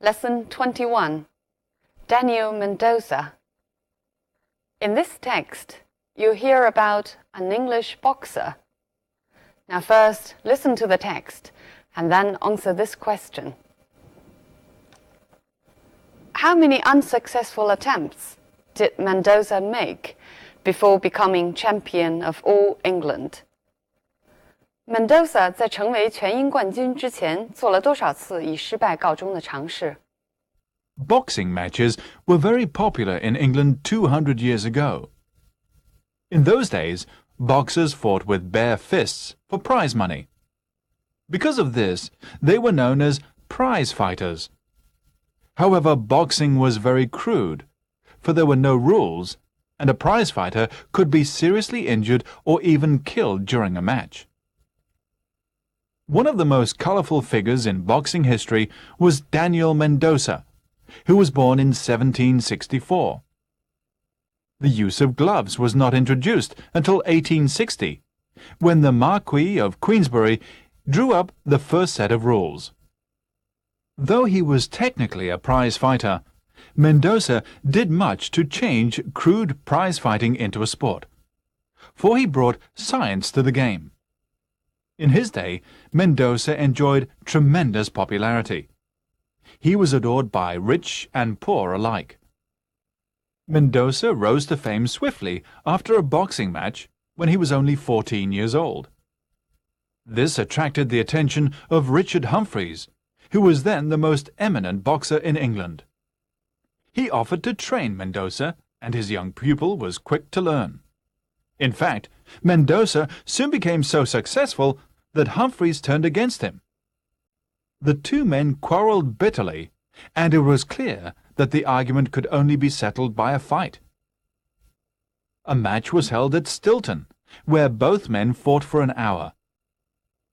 Lesson 21. Daniel Mendoza. In this text, you hear about an English boxer. Now first, listen to the text, and then answer this question. How many unsuccessful attempts did Mendoza make before becoming champion of all England? Mendoza 在成为全英冠军之前做了多少次以失败告终的尝试？ Boxing matches were very popular in England 200 years ago. In those days, boxers fought with bare fists for prize money. Because of this, they were known as prize fighters. However, boxing was very crude, for there were no rules, and a prize fighter could be seriously injured or even killed during a match. One of the most colorful figures in boxing history was Daniel Mendoza, who was born in 1764. The use of gloves was not introduced until 1860, when the Marquis of Queensberry drew up the first set of rules. Though he was technically a prize fighter, Mendoza did much to change crude prize fighting into a sport, for he brought science to the game. In his day, Mendoza enjoyed tremendous popularity. He was adored by rich and poor alike. Mendoza rose to fame swiftly after a boxing match when he was only 14 years old. This attracted the attention of Richard Humphreys, who was then the most eminent boxer in England. He offered to train Mendoza, and his young pupil was quick to learn. In fact, Mendoza soon became so successful that Humphreys turned against him. The two men quarrelled bitterly, and it was clear that the argument could only be settled by a fight. A match was held at Stilton, where both men fought for an hour.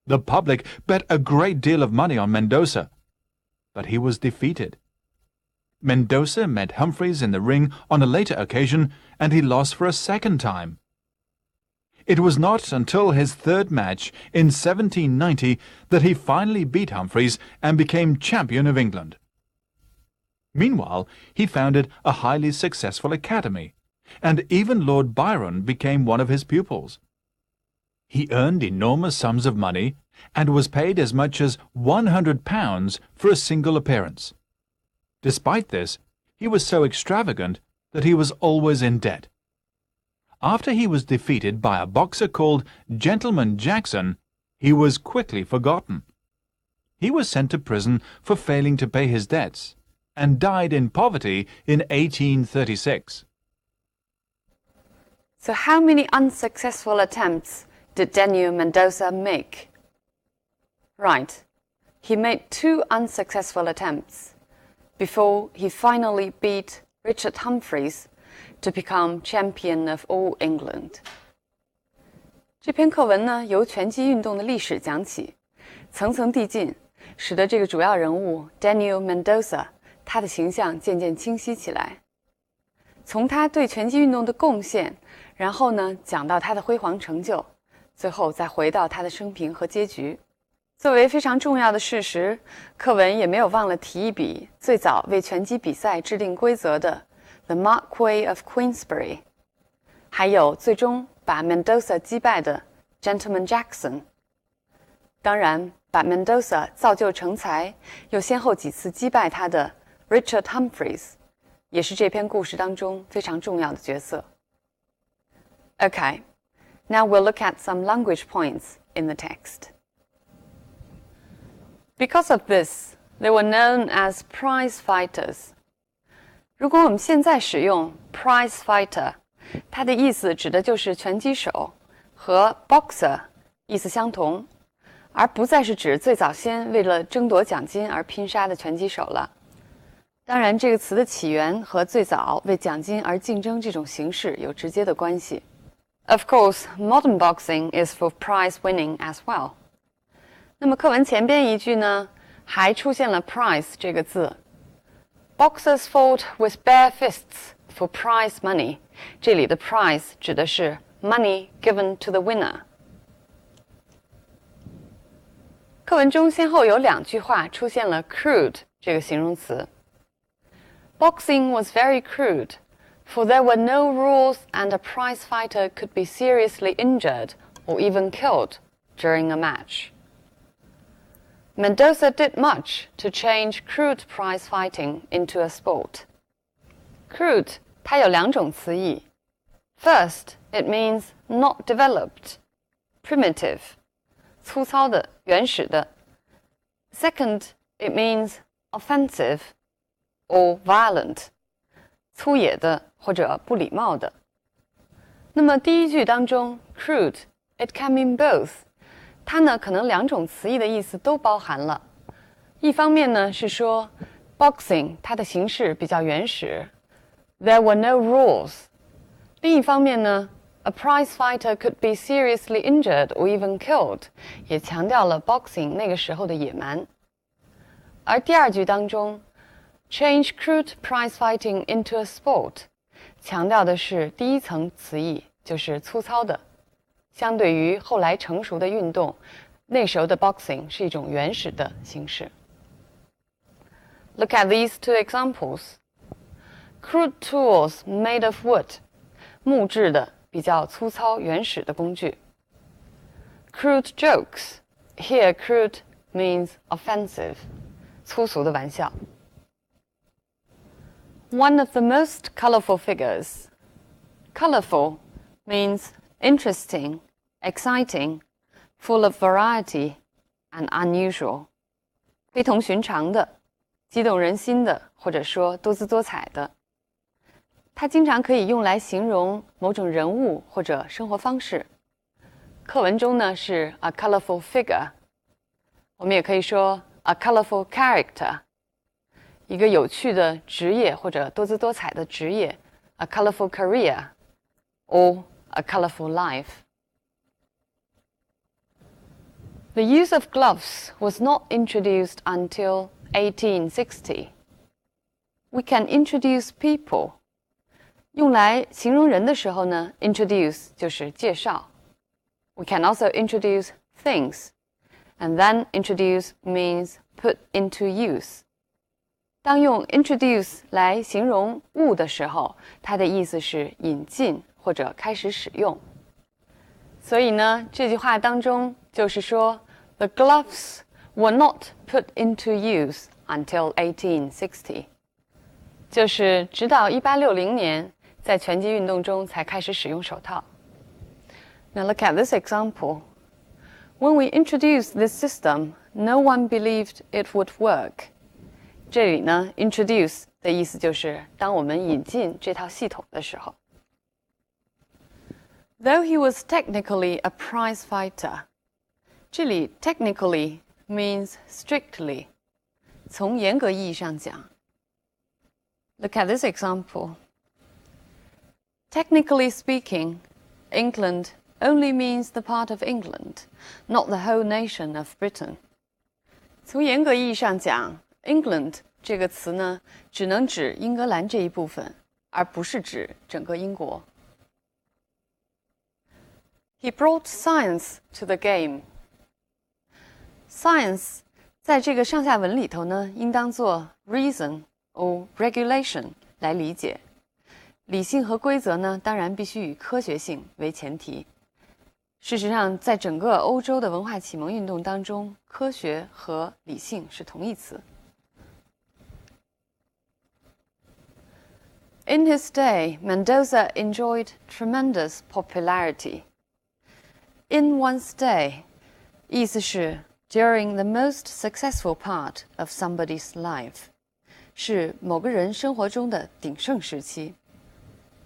The public bet a great deal of money on Mendoza, but he was defeated. Mendoza met Humphreys in the ring on a later occasion, and he lost for a second time. It was not until his third match in 1790 that he finally beat Humphreys and became champion of England. Meanwhile, he founded a highly successful academy, and even Lord Byron became one of his pupils. He earned enormous sums of money and was paid as much as £100 for a single appearance. Despite this, he was so extravagant that he was always in debt. After he was defeated by a boxer called Gentleman Jackson, he was quickly forgotten. He was sent to prison for failing to pay his debts and died in poverty in 1836. So how many unsuccessful attempts did Daniel Mendoza make? Right, he made 2 unsuccessful attempts before he finally beat Richard Humphreys to become champion of all England. 这篇课文呢，由拳击运动的历史讲起，层层递进，使得这个主要人物 Daniel Mendoza 他的形象渐渐清晰起来。从他对拳击运动的贡献，然后呢，讲到他的辉煌成就，最后再回到他的生平和结局。作为非常重要的事实，课文也没有忘了提一笔最早为拳击比赛制定规则的 The Marquis of Queensberry， 还有最终把 Mendoza 击败的 Gentleman Jackson。当然，把 Mendoza 造就成才，又先后几次击败他的 Richard Humphreys， 也是这篇故事当中非常重要的角色。Okay, now we'll look at some language points in the text. Because of this, they were known as prize fighters. 如果我们现在使用 prize fighter， 它的意思指的就是拳击手，和 boxer 意思相同，而不再是指最早先为了争夺奖金而拼杀的拳击手了。当然，这个词的起源和最早为奖金而竞争这种形式有直接的关系。Of course, modern boxing is for prize winning as well. 那么课文前边一句呢，还出现了 prize 这个字。Boxers fought with bare fists for prize money. 这里的 prize 指的是 money given to the winner. 课文中先后有2句话出现了 crude 这个形容词。Boxing was very crude, for there were no rules and a prize fighter could be seriously injured or even killed during a match. Mendoza did much to change crude prize fighting into a sport. Crude 它有2种词义。First, it means not developed, primitive, 粗糙的、原始的。Second, it means offensive or violent, 粗野的或者不礼貌的。那么第一句当中 crude, it can mean both. 它呢可能2种词义的意思都包含了。一方面呢是说 boxing 它的形式比较原始 ，there were no rules。另一方面呢 ，a prize fighter could be seriously injured or even killed， 也强调了 boxing 那个时候的野蛮。而第二句当中 ，change crude prize fighting into a sport， 强调的是第一层词义，就是粗糙的。相对于后来成熟的运动，那时候的 boxing 是一种原始的形式。Look at these 2 examples. Crude tools made of wood. 木质的比较粗糙原始的工具。Crude jokes. Here crude means offensive. 粗俗的玩笑。One of the most colorful figures. Colorful means interesting, exciting, full of variety, and unusual. 非同寻常的，激动人心的，或者说多姿多彩的。它经常可以用来形容某种人物或者生活方式。课文中呢是 a colorful figure， 我们也可以说 a colorful character， 一个有趣的职业或者多姿多彩的职业 a colorful career or a colorful life. The use of gloves was not introduced until 1860. We can introduce people. 用来形容人的时候呢 introduce 就是介绍。We can also introduce things. And then introduce means put into use. 当用 introduce 来形容物的时候，它的意思是引进或者开始使用。所以呢，这句话当中就是说 The gloves were not put into use until 1860. 就是直到1860年，在拳击运动中才开始使用手套。Now look at this example. When we introduced this system, no one believed it would work. 这里呢 introduce 的意思就是当我们引进这套系统的时候。Though he was technically a prize fighter. 这里 technically means strictly. 从严格意义上讲。Look at this example. Technically speaking, England only means the part of England, not the whole nation of Britain. 从严格意义上讲 England 这个词呢，只能指英格兰这一部分，而不是指整个英国。He brought science to the game. Science 在这个上下文里头呢，应当做 reason or regulation 来理解。理性和规则呢，当然必须以科学性为前提。事实上，在整个欧洲的文化启蒙运动当中，科学和理性是同义词。In his day, Mendoza enjoyed tremendous popularity. In one's day, 意思是 during the most successful part of somebody's life, 是某个人生活中的鼎盛时期。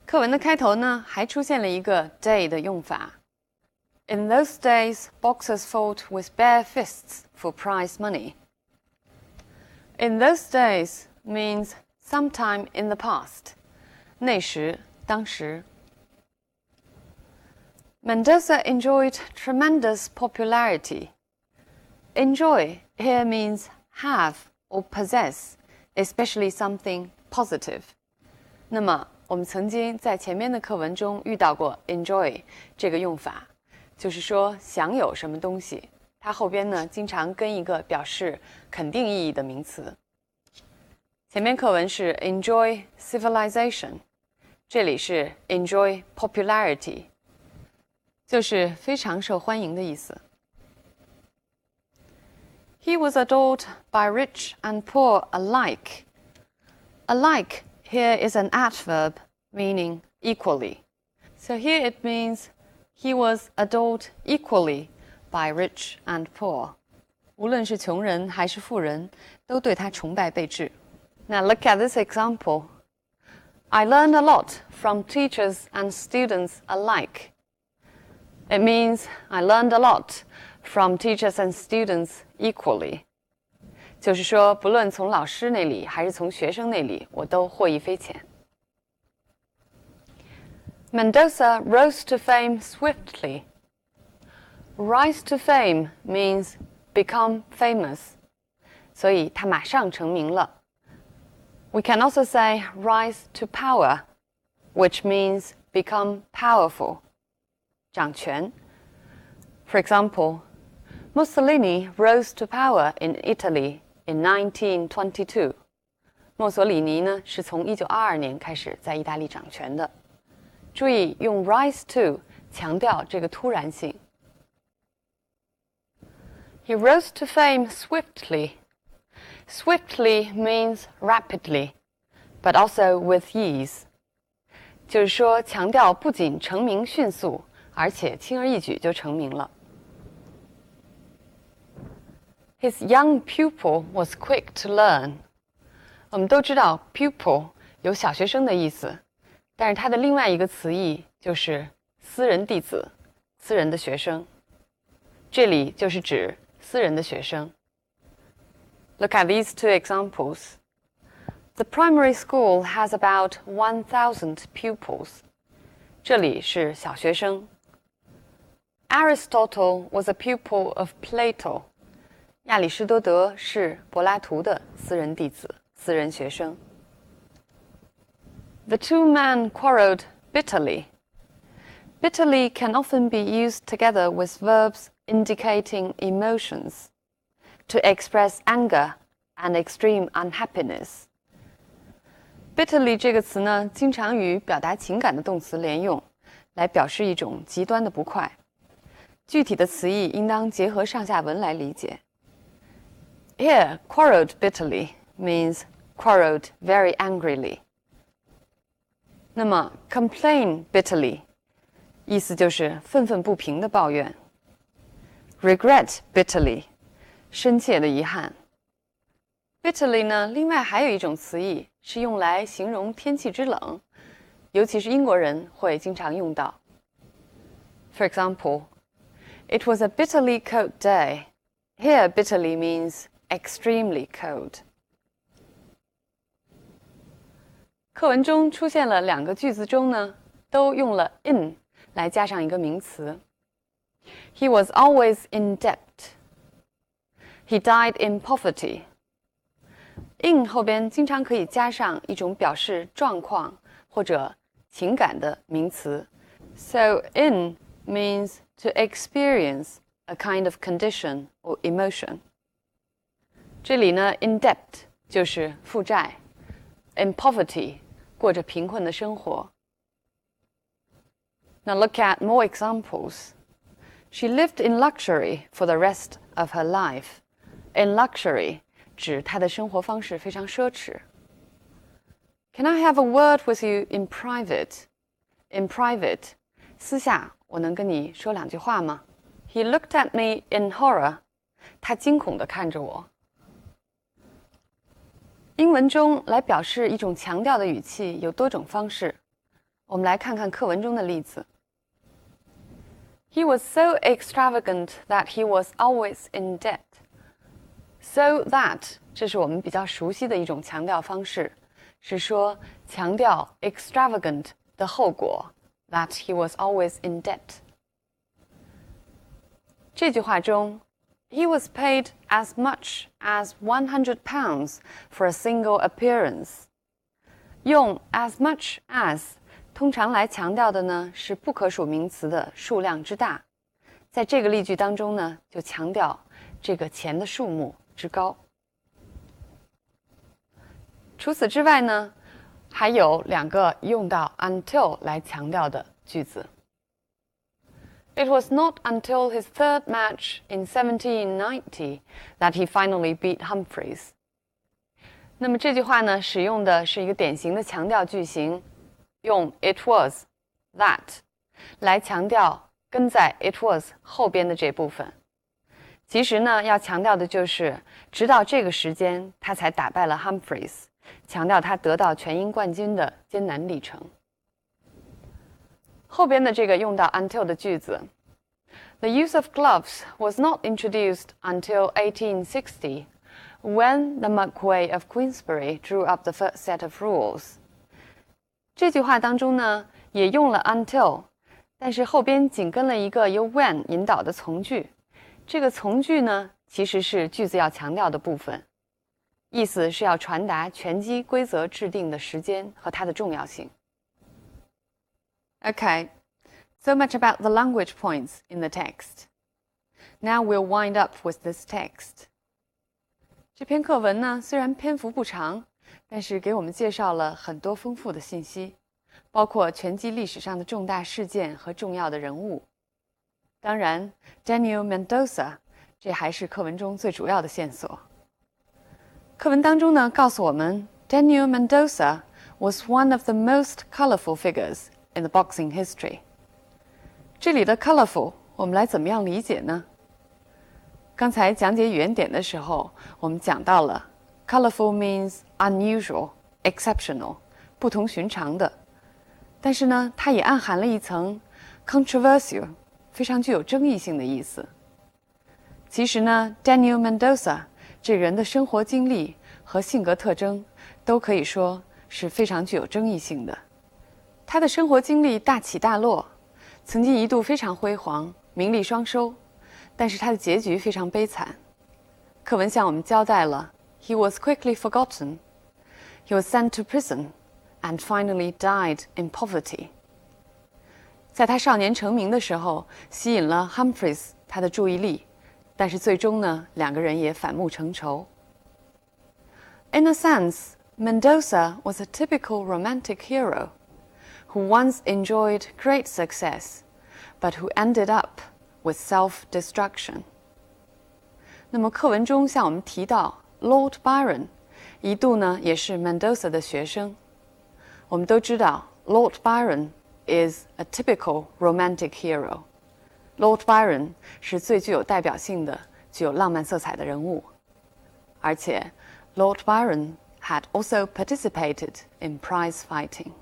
课文的开头呢，还出现了一个 day 的用法。In those days, boxers fought with bare fists for prize money. In those days means sometime in the past. 那时，当时。Mendoza enjoyed tremendous popularity. Enjoy here means have or possess, especially something positive. 那么，我们曾经在前面的课文中遇到过 enjoy 这个用法，就是说享有什么东西，它后边呢经常跟一个表示肯定意义的名词。前面课文是 enjoy civilization， 这里是 enjoy popularity， 就是非常受欢迎的意思。He was adored by rich and poor alike. Alike here is an adverb meaning equally. So here it means he was adored equally by rich and poor. 无论是穷人还是富人，都对他崇拜备至。Now look at this example. I learned a lot from teachers and students alike. It means I learned a lot from teachers and students equally. 就是说，不论从老师那里还是从学生那里，我都获益匪浅。Mendoza rose to fame swiftly. Rise to fame means become famous. 所以他马上成名了。We can also say rise to power, which means become powerful. 掌权。For example, Mussolini rose to power in Italy in 1922. 墨索里尼呢是从1922年开始在意大利掌权的。注意用 rise to 强调这个突然性。He rose to fame swiftly. Swiftly means rapidly, but also with ease. 就是说强调不仅成名迅速，而且轻而易举就成名了。His young pupil was quick to learn. 我们都知道 pupil 有小学生的意思，但是它的另外一个词义就是私人弟子、私人的学生。这里就是指私人的学生。Look at these two examples. The primary school has about 1,000 pupils. 这里是小学生。Aristotle was a pupil of Plato. 亚里士多德是柏拉图的私人弟子、私人学生。The two men quarreled bitterly. Bitterly can often be used together with verbs indicating emotions to express anger and extreme unhappiness. Bitterly 这个词呢，经常与表达情感的动词连用，来表示一种极端的不快。具体的词义应当结合上下文来理解。Here, quarreled bitterly means quarreled very angrily. 那么 complain bitterly 意思就是愤愤不平的抱怨。Regret bitterly 深切的遗憾。Bitterly 呢，另外还有一种词义是用来形容天气之冷，尤其是英国人会经常用到。For example, it was a bitterly cold day. Here, bitterly means extremely cold. 课文中出现了两个句子中呢，都用了 in 来加上一个名词。He was always in debt. He died in poverty. In 后边经常可以加上一种表示状况或者情感的名词。So in means to experience a kind of condition or emotion. 这里呢 in debt 就是负债 in poverty 过着贫困的生活。Now look at more examples. She lived in luxury for the rest of her life. In luxury 指她的生活方式非常奢侈。Can I have a word with you in private? In private 私下我能跟你说两句话吗？ He looked at me in horror. 他惊恐地看着我。英文中来表示一种强调的语气有多种方式，我们来看看课文中的例子。He was so extravagant that he was always in debt. So that 这是我们比较熟悉的一种强调方式，是说强调 extravagant 的后果 that he was always in debt. 这句话中He was paid as much as £100 for a single appearance. 用 as much as 通常来强调的呢是不可数名词的数量之大，在这个例句当中呢就强调这个钱的数目之高。除此之外呢，还有2个用到 until 来强调的句子。It was not until his third match in 1790 that he finally beat Humphreys. 那么这句话呢，使用的是一个典型的强调句型，用 it was, that 来强调跟在 it was 后边的这部分。其实呢，要强调的就是直到这个时间他才打败了 Humphreys， 强调他得到全英冠军的艰难历程。后边的这个用到 until 的句子 The use of gloves was not introduced until 1860 when the Marquis of Queensberry drew up the first set of rules. 这句话当中呢，也用了 until， 但是后边紧跟了一个由 when 引导的从句。这个从句呢，其实是句子要强调的部分，意思是要传达拳击规则制定的时间和它的重要性。Okay, so much about the language points in the text. Now we'll wind up with this text. 这篇课文呢，虽然篇幅不长，但是给我们介绍了很多丰富的信息，包括拳击历史上的重大事件和重要的人物。当然 Daniel Mendoza 这还是课文中最主要的线索。课文当中呢，告诉我们 Daniel Mendoza was one of the most colorful figures in the boxing history. 这里的 colorful 我们来怎么样理解呢？刚才讲解语言点的时候，我们讲到了 colorful means unusual, exceptional, 不同寻常的。但是呢，它也暗含了一层 controversial, 非常具有争议性的意思。其实呢 Daniel Mendoza 这个人的生活经历和性格特征都可以说是非常具有争议性的。他的生活经历大起大落，曾经一度非常辉煌，名利双收，但是他的结局非常悲惨。课文向我们交代了 He was quickly forgotten. He was sent to prison and finally died in poverty. 在他少年成名的时候，吸引了 Humphreys 他的注意力，但是最终呢，2个人也反目成仇。In a sense, Mendoza was a typical romantic hero who once enjoyed great success, but who ended up with self-destruction. 那么课文中向我们提到 Lord Byron 一度呢也是 Mendoza 的学生。我们都知道 Lord Byron is a typical romantic hero. Lord Byron 是最具有代表性的、具有浪漫色彩的人物。而且 Lord Byron had also participated in prize fighting.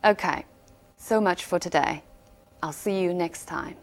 Okay, so much for today. I'll see you next time.